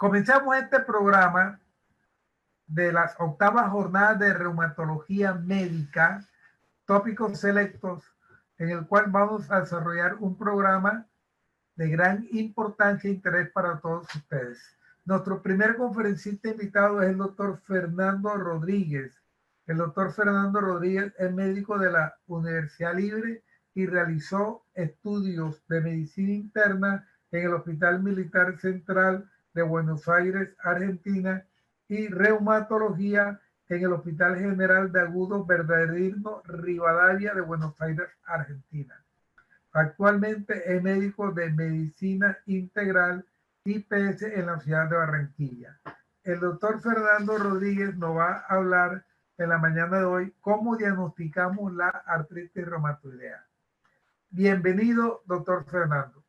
Comenzamos este programa de las octavas jornadas de reumatología médica, tópicos selectos, en el cual vamos a desarrollar un programa de gran importancia e interés para todos ustedes. Nuestro primer conferencista invitado es el doctor Fernando Rodríguez. El doctor Fernando Rodríguez es médico de la Universidad Libre y realizó estudios de medicina interna en el Hospital Militar Central de Buenos Aires, Argentina, y reumatología en el Hospital General de Agudo Bernardino Rivadavia de Buenos Aires, Argentina. Actualmente es médico de medicina integral IPS en la ciudad de Barranquilla. El doctor Fernando Rodríguez nos va a hablar en la mañana de hoy cómo diagnosticamos la artritis reumatoidea. Bienvenido, doctor Fernando.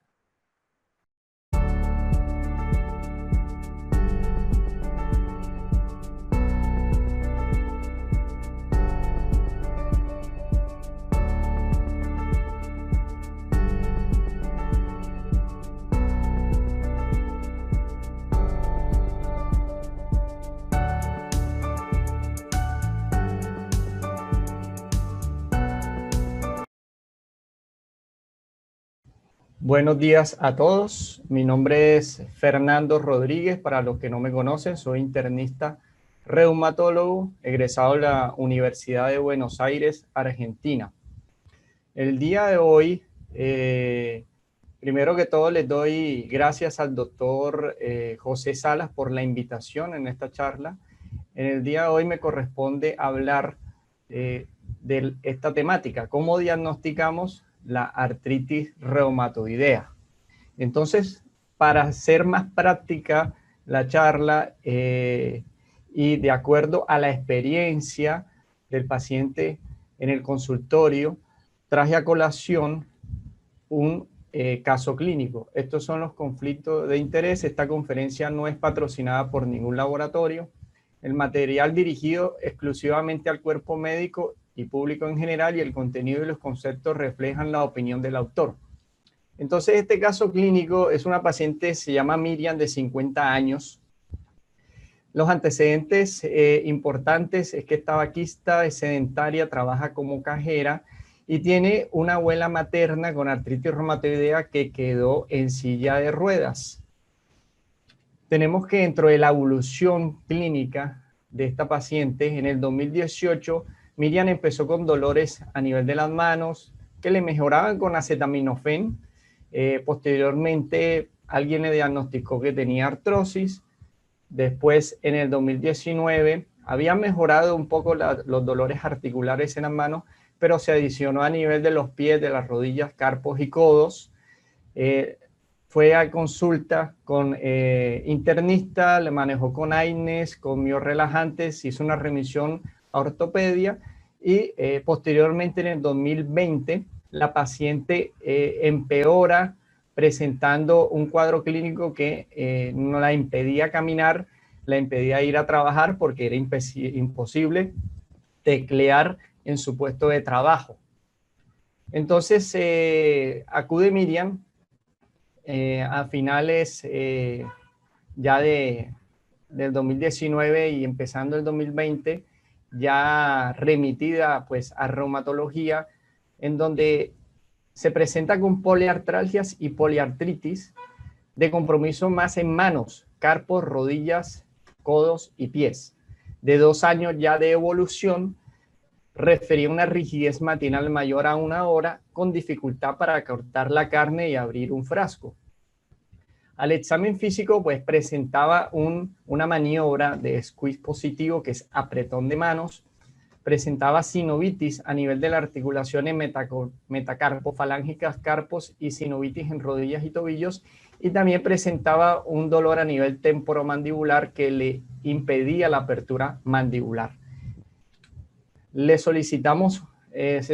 Buenos días a todos. Mi nombre es Fernando Rodríguez. Para los que no me conocen, soy internista reumatólogo, egresado de la Universidad de Buenos Aires, Argentina. El día de hoy, primero que todo, les doy gracias al doctor José Salas por la invitación en esta charla. En el día de hoy me corresponde hablar de esta temática, cómo diagnosticamos la artritis reumatoidea. Entonces, para hacer más práctica la charla y de acuerdo a la experiencia del paciente en el consultorio, traje a colación un caso clínico. Estos son los conflictos de interés. Esta conferencia no es patrocinada por ningún laboratorio. El material dirigido exclusivamente al cuerpo médico y público en general, y el contenido y los conceptos reflejan la opinión del autor. Entonces, este caso clínico es una paciente, se llama Miriam, de 50 años. Los antecedentes importantes es que esta vaquista es sedentaria, trabaja como cajera y tiene una abuela materna con artritis reumatoidea que quedó en silla de ruedas. Tenemos que dentro de la evolución clínica de esta paciente, en el 2018, Miriam empezó con dolores a nivel de las manos que le mejoraban con acetaminofén. Posteriormente, alguien le diagnosticó que tenía artrosis. Después, en el 2019, había mejorado un poco los dolores articulares en las manos, pero se adicionó a nivel de los pies, de las rodillas, carpos y codos. Fue a consulta con internista, le manejó con AINES, con miorrelajantes, hizo una remisión a ortopedia y posteriormente en el 2020 la paciente empeora presentando un cuadro clínico que no la impedía caminar, la impedía ir a trabajar porque era imposible teclear en su puesto de trabajo. Entonces acude Miriam a finales ya del 2019 y empezando el 2020, ya remitida pues a reumatología, en donde se presenta con poliartralgias y poliartritis de compromiso más en manos, carpos, rodillas, codos y pies. De 2 años ya de evolución, refería una rigidez matinal mayor a 1 hora con dificultad para cortar la carne y abrir un frasco. Al examen físico, pues presentaba una maniobra de squeeze positivo, que es apretón de manos. Presentaba sinovitis a nivel de la articulación en metacarpo, falángicas, carpos y sinovitis en rodillas y tobillos. Y también presentaba un dolor a nivel temporomandibular que le impedía la apertura mandibular. Se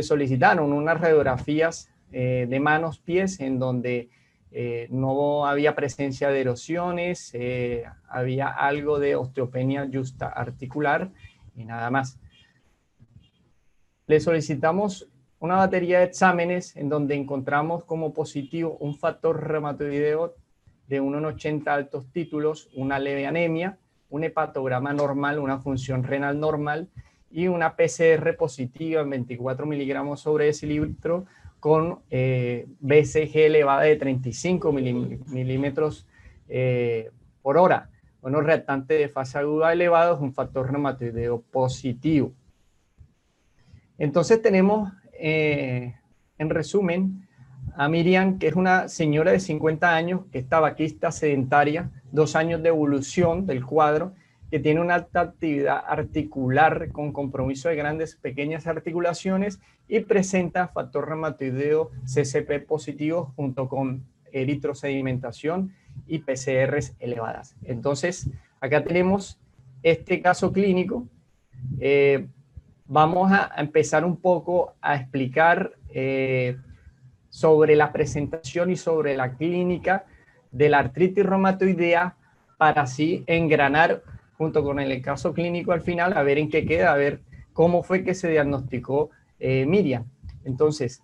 solicitaron unas radiografías de manos, pies, en donde no había presencia de erosiones, había algo de osteopenia justa articular y nada más. Le solicitamos una batería de exámenes en donde encontramos como positivo un factor reumatoideo de 1,80 altos títulos, una leve anemia, un hepatograma normal, una función renal normal y una PCR positiva en 24 miligramos sobre decilitro con BCG elevada de 35 milímetros por hora. Bueno, reactante de fase aguda elevado es un factor reumatoideo positivo. Entonces tenemos, en resumen, a Miriam, que es una señora de 50 años, que es tabaquista sedentaria, 2 años de evolución del cuadro, que tiene una alta actividad articular con compromiso de grandes, pequeñas articulaciones y presenta factor reumatoideo CCP positivo junto con eritrosedimentación y PCRs elevadas. Entonces, acá tenemos este caso clínico. Vamos a empezar un poco a explicar sobre la presentación y sobre la clínica de la artritis reumatoidea para así engranar junto con el caso clínico al final, a ver en qué queda, a ver cómo fue que se diagnosticó Miriam. Entonces,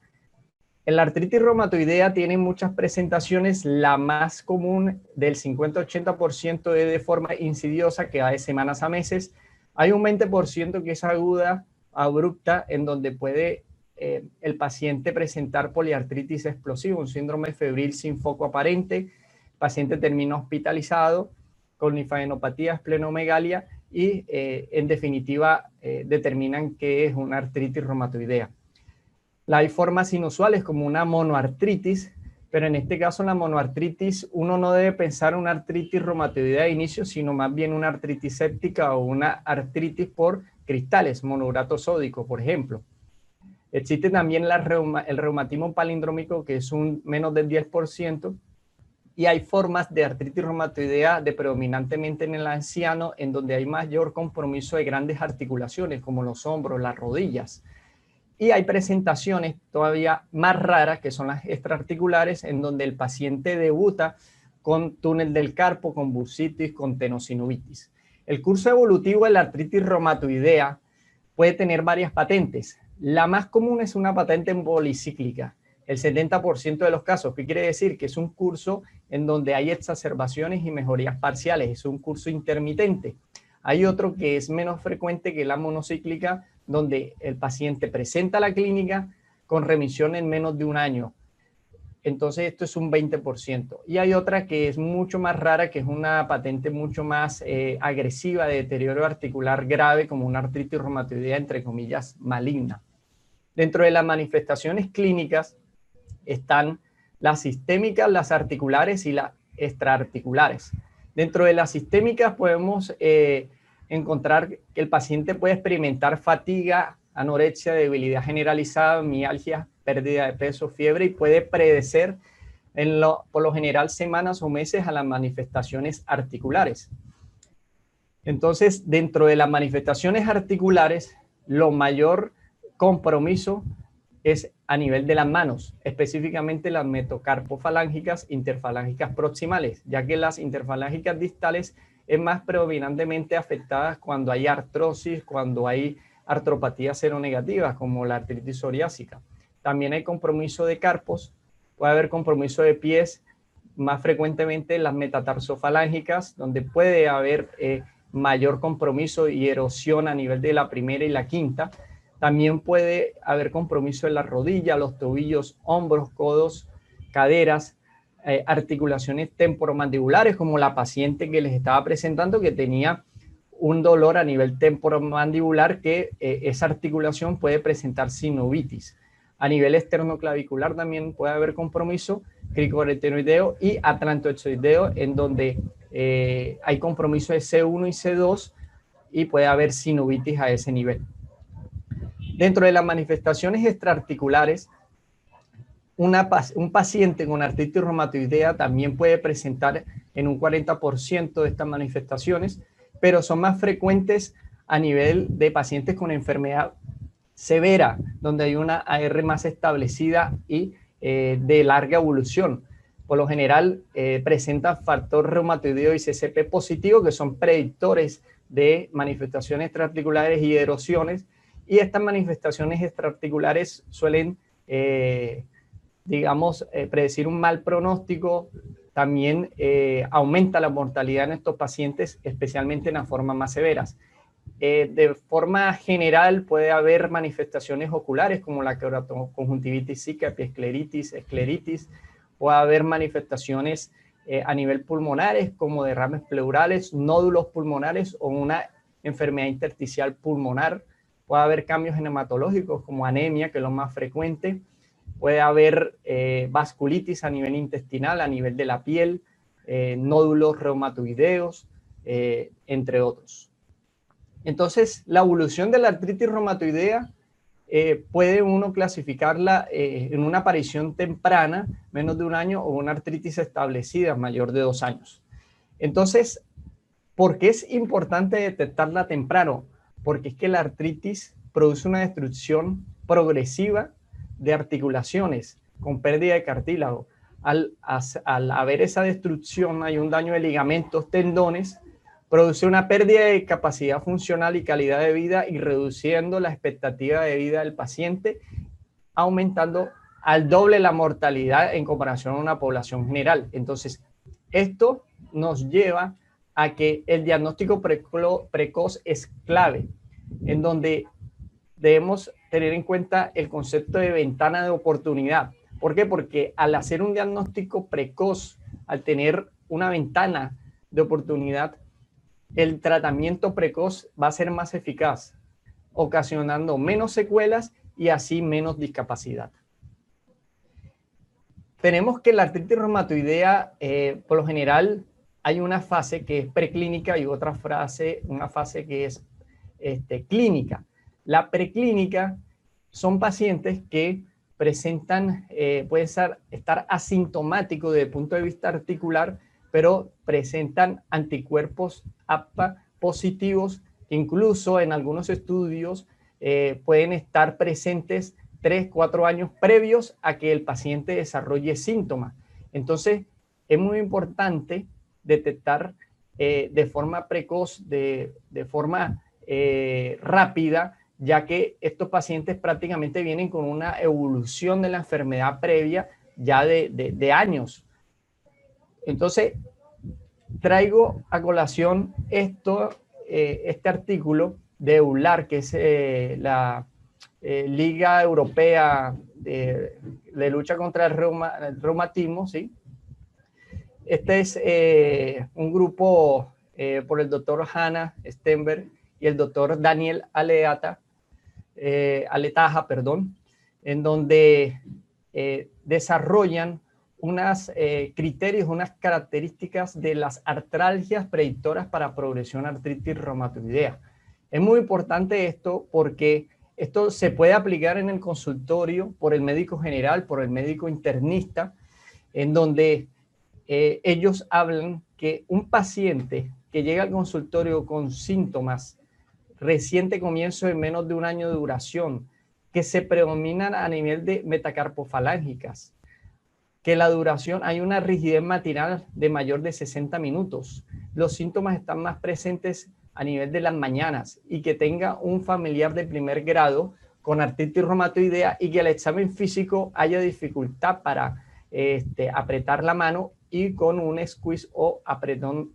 en la artritis reumatoidea tiene muchas presentaciones, la más común del 50-80% es de forma insidiosa que va de semanas a meses. Hay un 20% que es aguda, abrupta, en donde puede el paciente presentar poliartritis explosiva, un síndrome febril sin foco aparente, el paciente termina hospitalizado con linfadenopatía, esplenomegalia y en definitiva determinan que es una artritis reumatoidea. Hay formas inusuales como una monoartritis, pero en este caso la monoartritis uno no debe pensar en una artritis reumatoidea de inicio, sino más bien una artritis séptica o una artritis por cristales, monourato sódico, por ejemplo. Existe también el reumatismo palindrómico, que es un menos del 10%, y hay formas de artritis reumatoidea predominantemente en el anciano, en donde hay mayor compromiso de grandes articulaciones, como los hombros, las rodillas. Y hay presentaciones todavía más raras, que son las extraarticulares, en donde el paciente debuta con túnel del carpo, con bursitis, con tenosinovitis. El curso evolutivo de la artritis reumatoidea puede tener varias patentes. La más común es una patente policíclica, el 70% de los casos. ¿Qué quiere decir? Que es un curso en donde hay exacerbaciones y mejorías parciales, es un curso intermitente. Hay otro que es menos frecuente, que la monocíclica, donde el paciente presenta la clínica con remisión en menos de un año. Entonces esto es un 20%. Y hay otra que es mucho más rara, que es una patente mucho más agresiva de deterioro articular grave, como una artritis reumatoidea, entre comillas, maligna. Dentro de las manifestaciones clínicas están las sistémicas, las articulares y las extraarticulares. Dentro de las sistémicas podemos encontrar que el paciente puede experimentar fatiga, anorexia, debilidad generalizada, mialgia, pérdida de peso, fiebre, y puede predecer por lo general semanas o meses a las manifestaciones articulares. Entonces, dentro de las manifestaciones articulares, lo mayor compromiso es a nivel de las manos, específicamente las metocarpofalángicas, interfalángicas proximales, ya que las interfalángicas distales es más predominantemente afectadas cuando hay artrosis, cuando hay artropatías seronegativas, como la artritis psoriásica. También hay compromiso de carpos, puede haber compromiso de pies, más frecuentemente las metatarsofalancas, donde puede haber mayor compromiso y erosión a nivel de la primera y la quinta. También puede haber compromiso en la rodilla, los tobillos, hombros, codos, caderas, articulaciones temporomandibulares, como la paciente que les estaba presentando, que tenía un dolor a nivel temporomandibular, que esa articulación puede presentar sinovitis. A nivel esternoclavicular también puede haber compromiso cricoretinoideo y atlantoexoideo, en donde hay compromiso de C1 y C2 y puede haber sinovitis a ese nivel. Dentro de las manifestaciones extraarticulares, un paciente con artritis reumatoidea también puede presentar en un 40% de estas manifestaciones, pero son más frecuentes a nivel de pacientes con enfermedad severa, donde hay una AR más establecida y de larga evolución. Por lo general presenta factor reumatoideo y CCP positivo, que son predictores de manifestaciones extraarticulares y erosiones, y estas manifestaciones extraarticulares suelen, digamos, predecir un mal pronóstico, también aumenta la mortalidad en estos pacientes, especialmente en las formas más severas. De forma general puede haber manifestaciones oculares como la queratoconjuntivitis zika, epiescleritis, escleritis. Puede haber manifestaciones a nivel pulmonares como derrames pleurales, nódulos pulmonares o una enfermedad intersticial pulmonar. Puede haber cambios hematológicos como anemia, que es lo más frecuente. Puede haber vasculitis a nivel intestinal, a nivel de la piel, nódulos reumatoideos, entre otros. Entonces, la evolución de la artritis reumatoidea puede uno clasificarla en una aparición temprana, menos de un año, o una artritis establecida, mayor de 2 años. Entonces, ¿por qué es importante detectarla temprano? Porque es que la artritis produce una destrucción progresiva de articulaciones con pérdida de cartílago. Al haber esa destrucción, hay un daño de ligamentos, tendones, produce una pérdida de capacidad funcional y calidad de vida y reduciendo la expectativa de vida del paciente, aumentando al doble la mortalidad en comparación a una población general. Entonces, esto nos lleva a que el diagnóstico precoz es clave, en donde debemos tener en cuenta el concepto de ventana de oportunidad. ¿Por qué? Porque al hacer un diagnóstico precoz, al tener una ventana de oportunidad, el tratamiento precoz va a ser más eficaz, ocasionando menos secuelas y así menos discapacidad. Tenemos que la artritis reumatoidea, por lo general, hay una fase que es preclínica y una fase que es clínica. La preclínica son pacientes que presentan, pueden estar asintomáticos desde el punto de vista articular, pero presentan anticuerpos APA positivos, que incluso en algunos estudios pueden estar presentes 3-4 años previos a que el paciente desarrolle síntomas. Entonces, es muy importante detectar de forma precoz, de forma rápida, ya que estos pacientes prácticamente vienen con una evolución de la enfermedad previa ya de años. Entonces, traigo a colación este artículo de EULAR, que es la Liga Europea de lucha contra el reumatismo, ¿sí? Este es un grupo por el doctor Hannah Stenberg y el doctor Daniel Aletaja, en donde desarrollan unos criterios, unas características de las artralgias predictoras para progresión artritis reumatoidea. Es muy importante esto porque esto se puede aplicar en el consultorio por el médico general, por el médico internista, en donde ellos hablan que un paciente que llega al consultorio con síntomas reciente comienzo de menos de un año de duración, que se predominan a nivel de metacarpofalángicas, que la duración, hay una rigidez matinal de mayor de 60 minutos, los síntomas están más presentes a nivel de las mañanas y que tenga un familiar de primer grado con artritis reumatoidea y que el examen físico haya dificultad para apretar la mano y con un squeeze o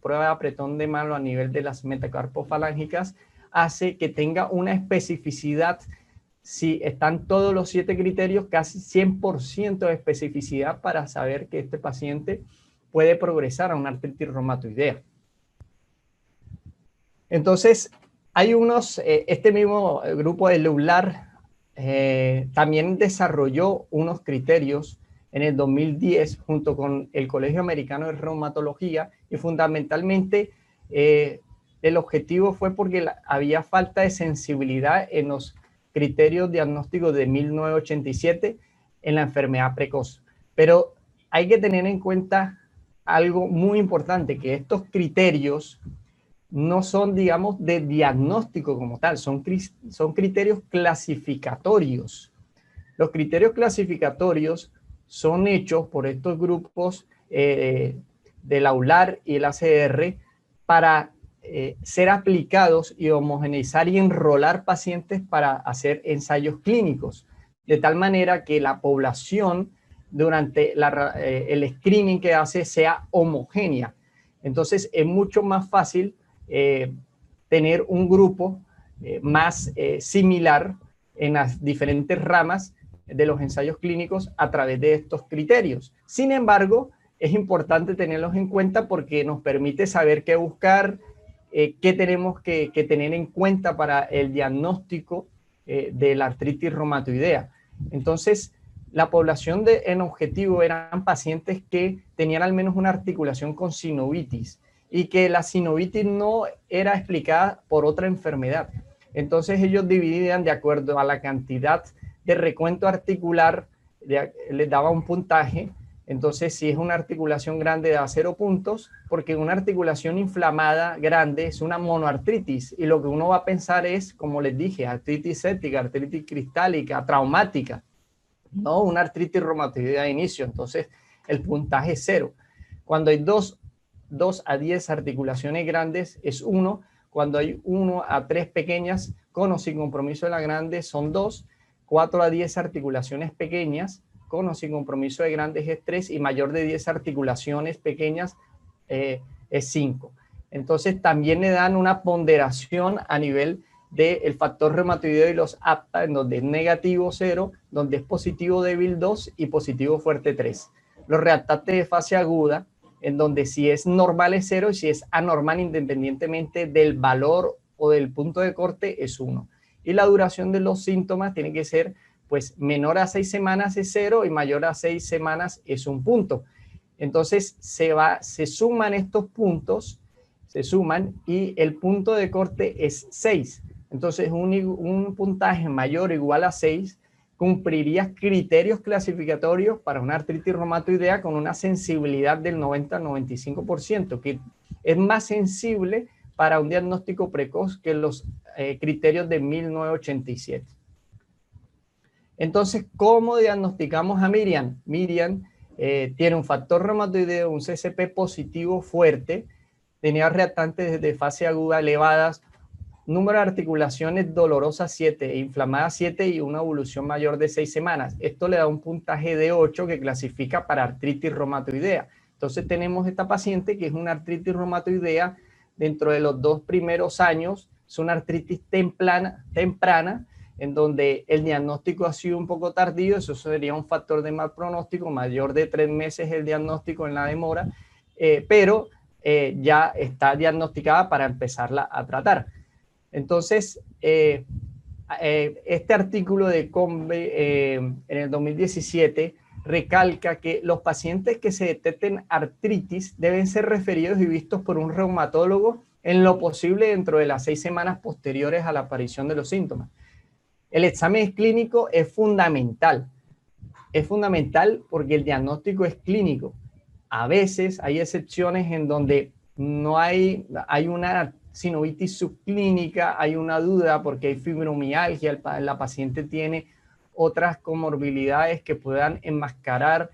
prueba de apretón de mano a nivel de las metacarpofalángicas hace que tenga una especificidad. Si están todos los 7 criterios, casi 100% de especificidad para saber que este paciente puede progresar a una artritis reumatoidea. Entonces, hay este mismo grupo de EULAR también desarrolló unos criterios en el 2010 junto con el Colegio Americano de Reumatología y fundamentalmente el objetivo fue porque había falta de sensibilidad en los criterios diagnósticos de 1987 en la enfermedad precoz. Pero hay que tener en cuenta algo muy importante, que estos criterios no son, digamos, de diagnóstico como tal, son criterios clasificatorios. Los criterios clasificatorios son hechos por estos grupos de la EULAR y el ACR para ser aplicados y homogeneizar y enrolar pacientes para hacer ensayos clínicos, de tal manera que la población durante el screening que hace sea homogénea. Entonces es mucho más fácil tener un grupo más similar en las diferentes ramas de los ensayos clínicos a través de estos criterios. Sin embargo, es importante tenerlos en cuenta porque nos permite saber qué buscar, qué tenemos que tener en cuenta para el diagnóstico de la artritis reumatoidea. Entonces, la población en objetivo eran pacientes que tenían al menos una articulación con sinovitis y que la sinovitis no era explicada por otra enfermedad. Entonces ellos dividían de acuerdo a la cantidad de recuento articular, les daba un puntaje. Entonces, si es una articulación grande, da 0 puntos, porque una articulación inflamada grande es una monoartritis. Y lo que uno va a pensar es, como les dije, artritis séptica, artritis cristálica, traumática, no una artritis reumatoidea de inicio. Entonces, el puntaje es 0. Cuando hay 2 a 10 articulaciones grandes, es 1. Cuando hay 1 a 3 pequeñas, con o sin compromiso de la grande, son 2. 4 a 10 articulaciones pequeñas, con o sin compromiso de grandes es 3, y mayor de 10 articulaciones pequeñas es 5. Entonces también le dan una ponderación a nivel del factor reumatoideo y los APTA, en donde es negativo 0, donde es positivo débil 2 y positivo fuerte 3. Los reactantes de fase aguda, en donde si es normal es 0 y si es anormal independientemente del valor o del punto de corte es 1. Y la duración de los síntomas tiene que ser pues menor a 6 semanas es 0 y mayor a 6 semanas es 1 punto. Entonces se suman estos puntos, se suman y el punto de corte es 6. Entonces un puntaje mayor o igual a 6 cumpliría criterios clasificatorios para una artritis reumatoidea con una sensibilidad del 90 al 95%, que es más sensible para un diagnóstico precoz que los criterios de 1987. Entonces, ¿cómo diagnosticamos a Miriam? Miriam tiene un factor reumatoideo, un CCP positivo fuerte, tenía reactantes de fase aguda elevadas, número de articulaciones dolorosas 7 e inflamadas 7 y una evolución mayor de 6 semanas. Esto le da un puntaje de 8 que clasifica para artritis reumatoidea. Entonces tenemos esta paciente que es una artritis reumatoidea dentro de los 2 primeros años, es una artritis temprana, en donde el diagnóstico ha sido un poco tardío, eso sería un factor de mal pronóstico, mayor de 3 meses el diagnóstico en la demora, pero ya está diagnosticada para empezarla a tratar. Entonces, este artículo de Combe en el 2017 recalca que los pacientes que se detecten artritis deben ser referidos y vistos por un reumatólogo en lo posible dentro de las 6 semanas posteriores a la aparición de los síntomas. El examen clínico es fundamental porque el diagnóstico es clínico. A veces hay excepciones en donde no hay una sinovitis subclínica, hay una duda porque hay fibromialgia, la paciente tiene otras comorbilidades que puedan enmascarar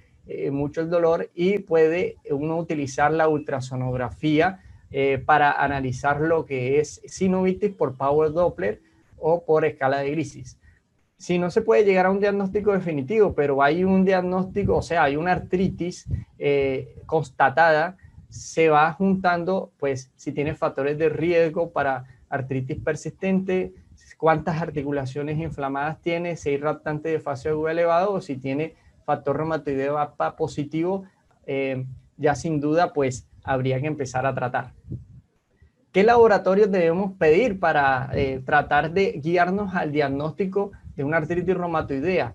mucho el dolor y puede uno utilizar la ultrasonografía para analizar lo que es sinovitis por Power Doppler o por escala de Grisis. Si no se puede llegar a un diagnóstico definitivo, pero hay un diagnóstico, o sea, hay una artritis constatada, se va juntando, pues, si tiene factores de riesgo para artritis persistente, cuántas articulaciones inflamadas tiene, si hay reactante de fase aguda elevado o si tiene factor reumatoideo APA positivo, ya sin duda, pues, habría que empezar a tratar. ¿Qué laboratorios debemos pedir para tratar de guiarnos al diagnóstico de una artritis reumatoidea?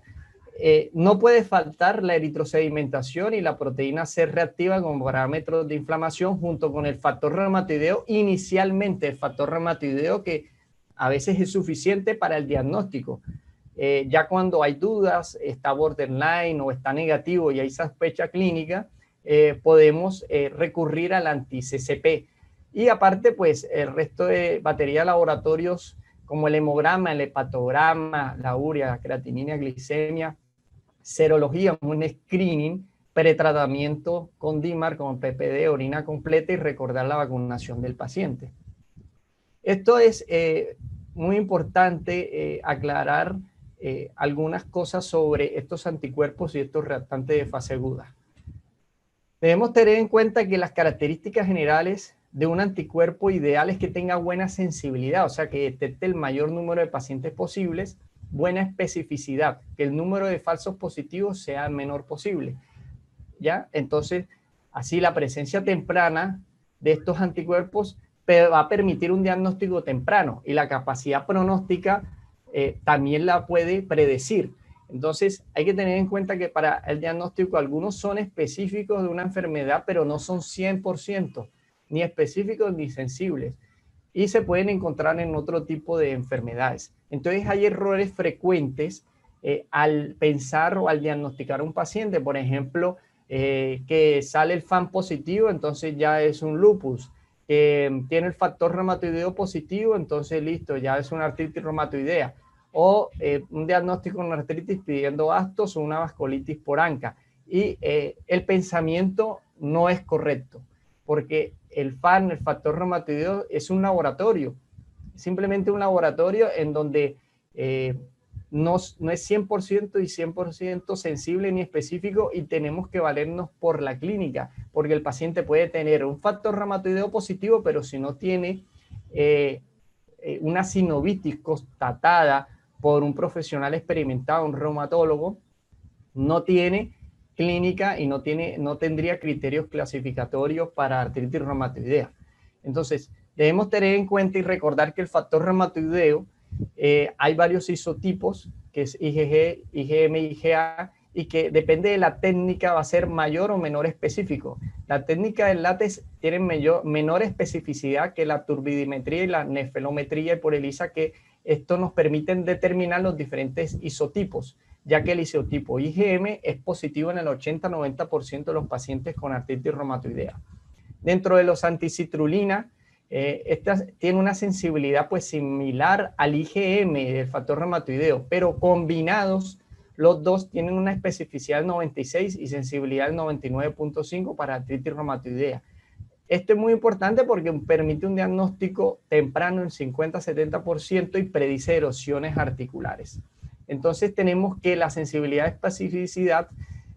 No puede faltar la eritrosedimentación y la proteína C reactiva como parámetros de inflamación junto con el factor reumatoideo. Inicialmente el factor reumatoideo que a veces es suficiente para el diagnóstico. Ya cuando hay dudas, está borderline o está negativo y hay sospecha clínica, podemos recurrir al anti-CCP. Y aparte, pues, el resto de batería de laboratorios como el hemograma, el hepatograma, la urea, la creatinina, glicemia, serología, un screening, pretratamiento con DIMAR, con PPD, orina completa y recordar la vacunación del paciente. Esto es muy importante aclarar algunas cosas sobre estos anticuerpos y estos reactantes de fase aguda. Debemos tener en cuenta que las características generales de un anticuerpo ideal es que tenga buena sensibilidad, o sea, que detecte el mayor número de pacientes posibles, buena especificidad, que el número de falsos positivos sea el menor posible, ¿ya? Entonces, así la presencia temprana de estos anticuerpos va a permitir un diagnóstico temprano y la capacidad pronóstica también la puede predecir. Entonces, hay que tener en cuenta que para el diagnóstico algunos son específicos de una enfermedad, pero no son 100%, ni específicos ni sensibles, y se pueden encontrar en otro tipo de enfermedades. Entonces, hay errores frecuentes al pensar o al diagnosticar a un paciente. Por ejemplo, que sale el FAN positivo, entonces ya es un lupus. Que tiene el factor reumatoideo positivo, entonces listo, ya es una artritis reumatoidea. O un diagnóstico con artritis pidiendo bastos o una vasculitis por ANCA. Y el pensamiento no es correcto, porque el FAN, el factor reumatoideo, es un laboratorio, simplemente un laboratorio en donde no es 100% y 100% sensible ni específico, y tenemos que valernos por la clínica, porque el paciente puede tener un factor reumatoideo positivo, pero si no tiene una sinovitis constatada por un profesional experimentado, un reumatólogo, no tiene clínica y no tendría criterios clasificatorios para artritis reumatoidea. Entonces, debemos tener en cuenta y recordar que el factor reumatoideo, hay varios isotipos, que es IgG, IgM, IgA, y que depende de la técnica va a ser mayor o menor específico. La técnica del látex tiene menor especificidad que la turbidimetría y la nefelometría y por ELISA, que esto nos permiten determinar los diferentes isotipos, ya que el isotipo IgM es positivo en el 80-90% de los pacientes con artritis reumatoidea. Dentro de los anticitrulina, esta tiene una sensibilidad pues similar al IgM del factor reumatoideo, pero combinados los dos tienen una especificidad del 96 y sensibilidad del 99.5 para artritis reumatoidea. Esto es muy importante porque permite un diagnóstico temprano en 50-70% y predice erosiones articulares. Entonces tenemos que la sensibilidad y especificidad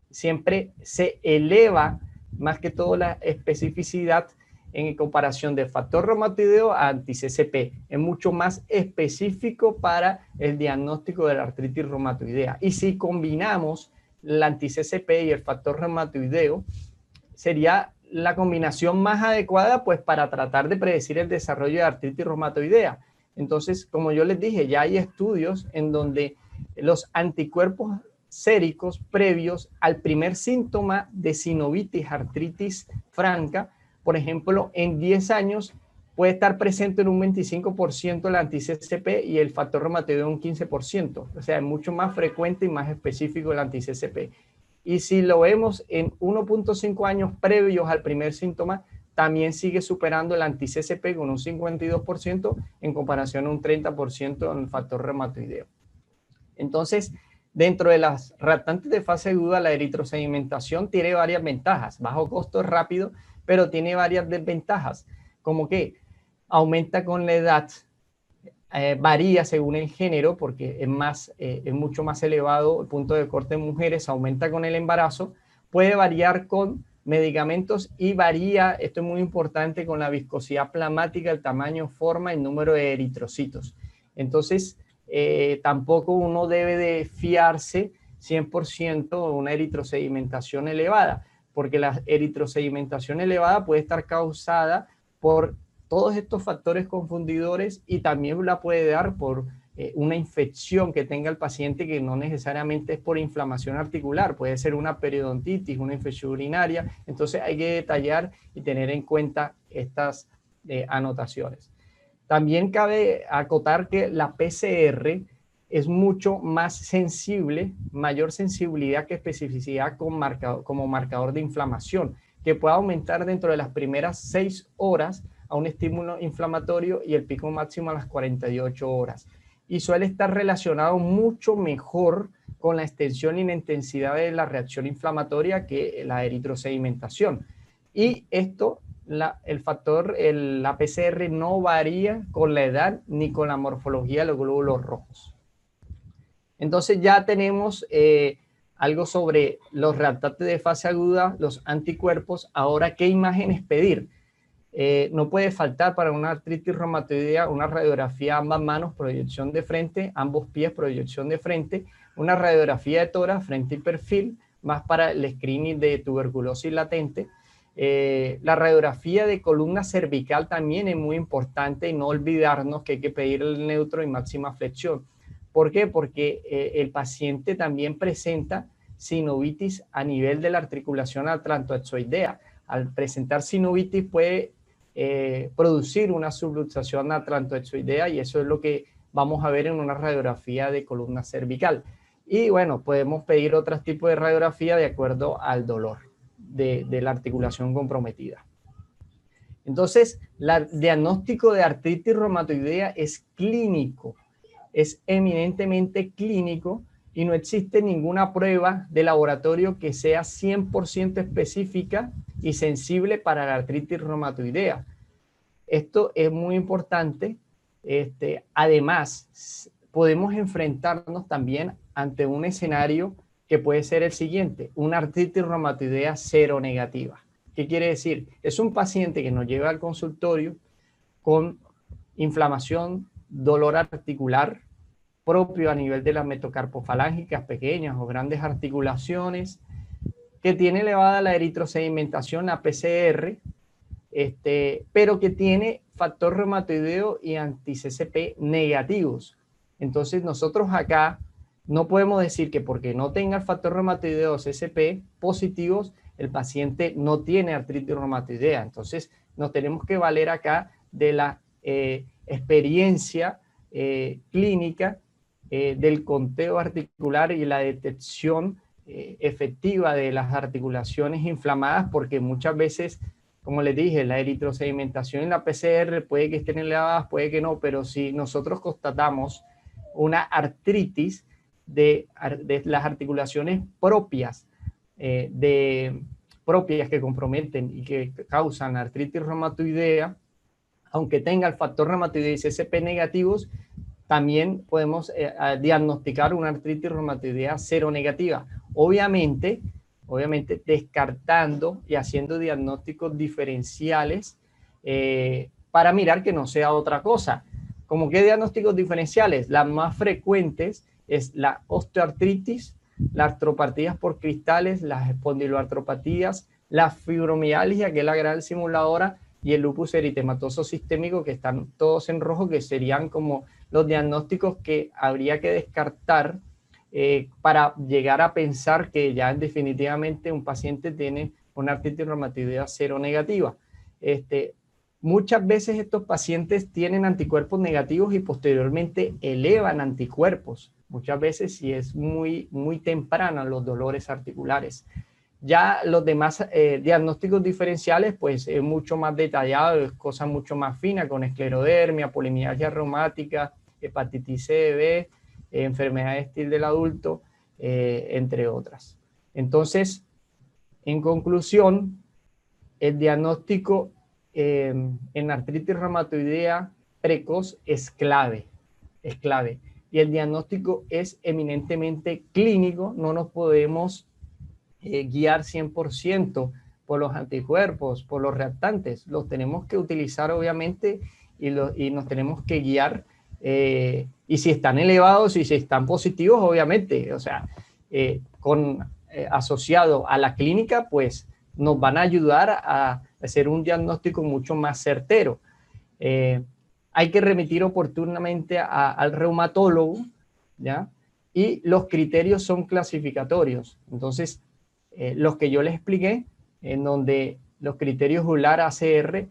siempre se eleva, más que todo la especificidad en comparación del factor reumatoideo a anti-CCP. Es mucho más específico para el diagnóstico de la artritis reumatoidea. Y si combinamos la anti-CCP y el factor reumatoideo, sería la combinación más adecuada pues para tratar de predecir el desarrollo de artritis reumatoidea. Entonces, como yo les dije, ya hay estudios en donde los anticuerpos séricos previos al primer síntoma de sinovitis, artritis franca, por ejemplo, en 10 años puede estar presente en un 25% el anti-CCP y el factor reumatoideo un 15%. O sea, es mucho más frecuente y más específico el anti-CCP. Y si lo vemos en 1.5 años previos al primer síntoma, también sigue superando el anti-CCP con un 52% en comparación a un 30% en el factor reumatoideo. Entonces, dentro de las reactantes de fase aguda, la eritrosedimentación tiene varias ventajas. Bajo costo, rápido, pero tiene varias desventajas, como que aumenta con la edad, varía según el género, porque es mucho más elevado el punto de corte en mujeres, aumenta con el embarazo, puede variar con medicamentos y varía, esto es muy importante, con la viscosidad plasmática, el tamaño, forma, el número de eritrocitos. Entonces, tampoco uno debe de fiarse 100% de una eritrosedimentación elevada, porque la eritrosedimentación elevada puede estar causada por todos estos factores confundidores y también la puede dar por una infección que tenga el paciente, que no necesariamente es por inflamación articular, puede ser una periodontitis, una infección urinaria. Entonces hay que detallar y tener en cuenta estas anotaciones. También cabe acotar que la PCR es mucho más sensible, mayor sensibilidad que especificidad como marcador de inflamación, que puede aumentar dentro de las primeras 6 horas a un estímulo inflamatorio y el pico máximo a las 48 horas. Y suele estar relacionado mucho mejor con la extensión y la intensidad de la reacción inflamatoria que la eritrosedimentación. Y esto, la PCR no varía con la edad ni con la morfología de los glóbulos rojos. Entonces ya tenemos algo sobre los reactantes de fase aguda, los anticuerpos. Ahora, ¿qué imágenes pedir? No puede faltar para una artritis reumatoidea una radiografía ambas manos, proyección de frente, ambos pies, proyección de frente, una radiografía de tórax, frente y perfil, más para el screening de tuberculosis latente. La radiografía de columna cervical también es muy importante y no olvidarnos que hay que pedir el neutro y máxima flexión. ¿Por qué? Porque el paciente también presenta sinovitis a nivel de la articulación atlantoexoidea. Al presentar sinovitis puede producir una subluxación atlantoexoidea y eso es lo que vamos a ver en una radiografía de columna cervical. Y bueno, podemos pedir otros tipos de radiografía de acuerdo al dolor de la articulación comprometida. Entonces, el diagnóstico de artritis reumatoidea es clínico, es eminentemente clínico y no existe ninguna prueba de laboratorio que sea 100% específica y sensible para la artritis reumatoidea. Esto es muy importante. Además, podemos enfrentarnos también ante un escenario que puede ser el siguiente, una artritis reumatoidea seronegativa. ¿Qué quiere decir? Es un paciente que nos llega al consultorio con inflamación, dolor articular propio a nivel de las metocarpofalángicas pequeñas o grandes articulaciones, que tiene elevada la eritrosedimentación, la PCR, pero que tiene factor reumatoideo y anti-CCP negativos. Entonces nosotros acá no podemos decir que porque no tenga el factor reumatoideo o CCP positivos, el paciente no tiene artritis reumatoidea. Entonces nos tenemos que valer acá de la experiencia clínica del conteo articular y la detección efectiva de las articulaciones inflamadas, porque muchas veces, como les dije, la eritrosedimentación en la PCR puede que estén elevadas, puede que no, pero si nosotros constatamos una artritis de las articulaciones propias, propias que comprometen y que causan artritis reumatoidea, aunque tenga el factor reumatoideo y CCP negativos, también podemos diagnosticar una artritis reumatoidea seronegativa. Obviamente descartando y haciendo diagnósticos diferenciales para mirar que no sea otra cosa. ¿Cómo qué diagnósticos diferenciales? Las más frecuentes es la osteoartritis, las artropatías por cristales, las espondiloartropatías, la fibromialgia, que es la gran simuladora, y el lupus eritematoso sistémico, que están todos en rojo, que serían como los diagnósticos que habría que descartar para llegar a pensar que ya definitivamente un paciente tiene una artritis reumatoidea seronegativa. Muchas veces estos pacientes tienen anticuerpos negativos y posteriormente elevan anticuerpos. Muchas veces si es muy temprana los dolores articulares. Ya los demás diagnósticos diferenciales, pues es mucho más detallado, es cosa mucho más fina, con esclerodermia, polimialgia reumática, hepatitis C, B, enfermedad de Still del adulto, entre otras. Entonces, en conclusión, el diagnóstico en artritis reumatoidea precoz es clave. Y el diagnóstico es eminentemente clínico, no nos podemos guiar 100% por los anticuerpos, por los reactantes. Los tenemos que utilizar obviamente y nos tenemos que guiar y si están elevados y si están positivos, obviamente, o sea, asociado a la clínica, pues nos van a ayudar a hacer un diagnóstico mucho más certero. Hay que remitir oportunamente al reumatólogo, ¿ya? Y los criterios son clasificatorios. Entonces, los que yo les expliqué, en donde los criterios Euler ACR,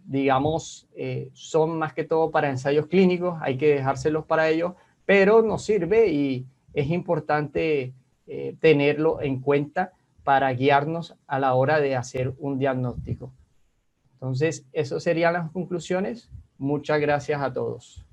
digamos, son más que todo para ensayos clínicos, hay que dejárselos para ellos, pero nos sirve y es importante tenerlo en cuenta para guiarnos a la hora de hacer un diagnóstico. Entonces, esas serían las conclusiones. Muchas gracias a todos.